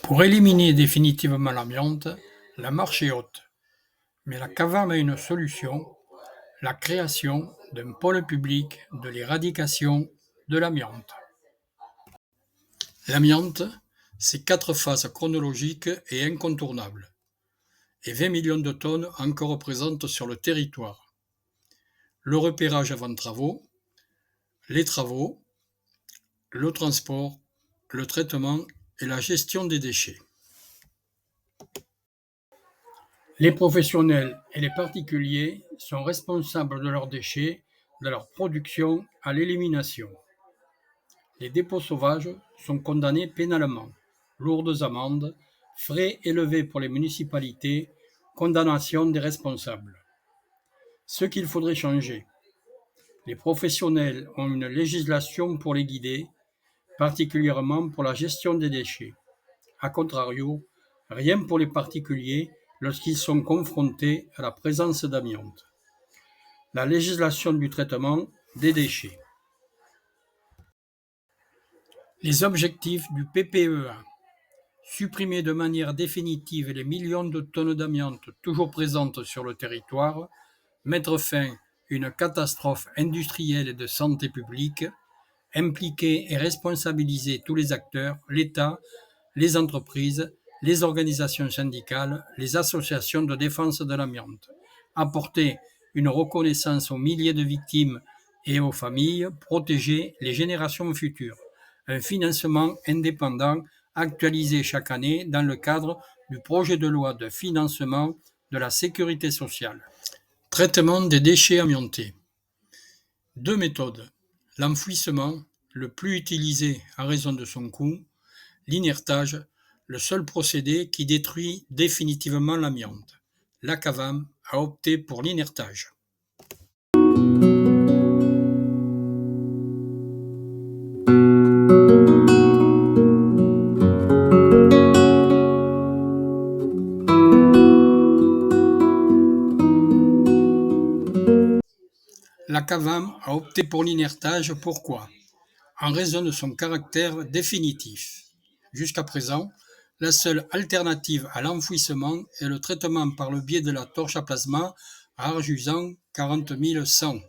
Pour éliminer définitivement l'amiante, la marche est haute, mais la CAVAM a une solution, la création d'un pôle public de l'éradication de l'amiante. L'amiante, c'est 4 phases chronologiques et incontournables, et 20 millions de tonnes encore présentes sur le territoire. Le repérage avant travaux, les travaux, le transport, le traitement et la gestion des déchets. Les professionnels et les particuliers sont responsables de leurs déchets, de leur production à l'élimination. Les dépôts sauvages sont condamnés pénalement. Lourdes amendes, frais élevés pour les municipalités, condamnation des responsables. Ce qu'il faudrait changer. Les professionnels ont une législation pour les guider, particulièrement pour la gestion des déchets. A contrario, rien pour les particuliers lorsqu'ils sont confrontés à la présence d'amiante. La législation du traitement des déchets. Les objectifs du PPEA. Supprimer de manière définitive les millions de tonnes d'amiante toujours présentes sur le territoire, mettre fin à une catastrophe industrielle et de santé publique, impliquer et responsabiliser tous les acteurs, l'État, les entreprises, les organisations syndicales, les associations de défense de l'amiante, apporter une reconnaissance aux milliers de victimes et aux familles, protéger les générations futures, un financement indépendant actualisé chaque année dans le cadre du projet de loi de financement de la sécurité sociale. Traitement des déchets amiantés. 2 méthodes. L'enfouissement, le plus utilisé en raison de son coût, l'inertage, le seul procédé qui détruit définitivement l'amiante. La CAVAM a opté pour l'inertage. La CAVAM a opté pour l'inertage. Pourquoi ? En raison de son caractère définitif. Jusqu'à présent, la seule alternative à l'enfouissement est le traitement par le biais de la torche à plasma à Argusan 40100.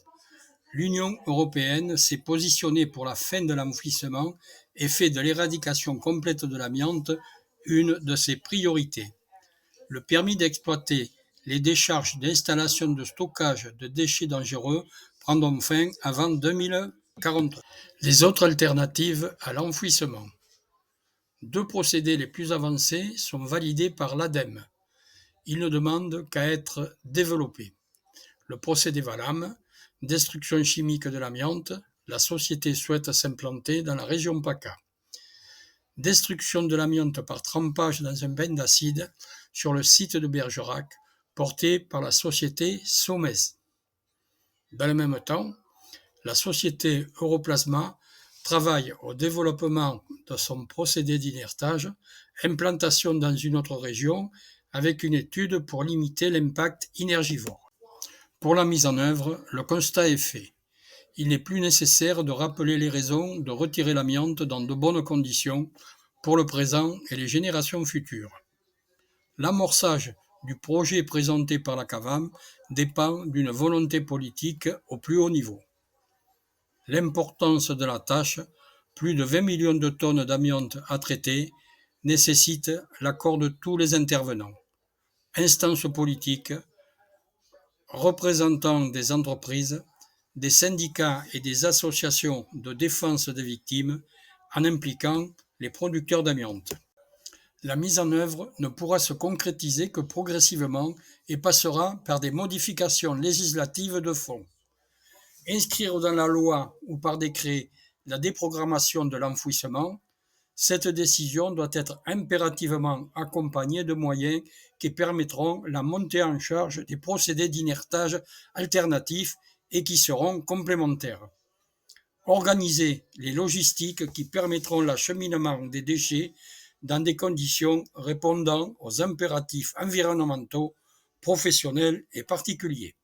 L'Union européenne s'est positionnée pour la fin de l'enfouissement et fait de l'éradication complète de l'amiante une de ses priorités. Le permis d'exploiter les décharges d'installations de stockage de déchets dangereux prendront fin avant 2043. Les autres alternatives à l'enfouissement. 2 procédés les plus avancés sont validés par l'ADEME. Ils ne demandent qu'à être développés. Le procédé VALAM, destruction chimique de l'amiante, la société souhaite s'implanter dans la région PACA. Destruction de l'amiante par trempage dans un bain d'acide sur le site de Bergerac, porté par la société Somez. Dans le même temps, la société Europlasma travaille au développement de son procédé d'inertage, implantation dans une autre région, avec une étude pour limiter l'impact énergivore. Pour la mise en œuvre, le constat est fait. Il n'est plus nécessaire de rappeler les raisons de retirer l'amiante dans de bonnes conditions pour le présent et les générations futures. L'amorçage du projet présenté par la CAVAM dépend d'une volonté politique au plus haut niveau. L'importance de la tâche, plus de 20 millions de tonnes d'amiante à traiter, nécessite l'accord de tous les intervenants. Instances politiques, représentants des entreprises, des syndicats et des associations de défense des victimes, en impliquant les producteurs d'amiante. La mise en œuvre ne pourra se concrétiser que progressivement et passera par des modifications législatives de fond. Inscrire dans la loi ou par décret la déprogrammation de l'enfouissement, cette décision doit être impérativement accompagnée de moyens qui permettront la montée en charge des procédés d'inertage alternatifs et qui seront complémentaires. Organiser les logistiques qui permettront l'acheminement des déchets dans des conditions répondant aux impératifs environnementaux, professionnels et particuliers.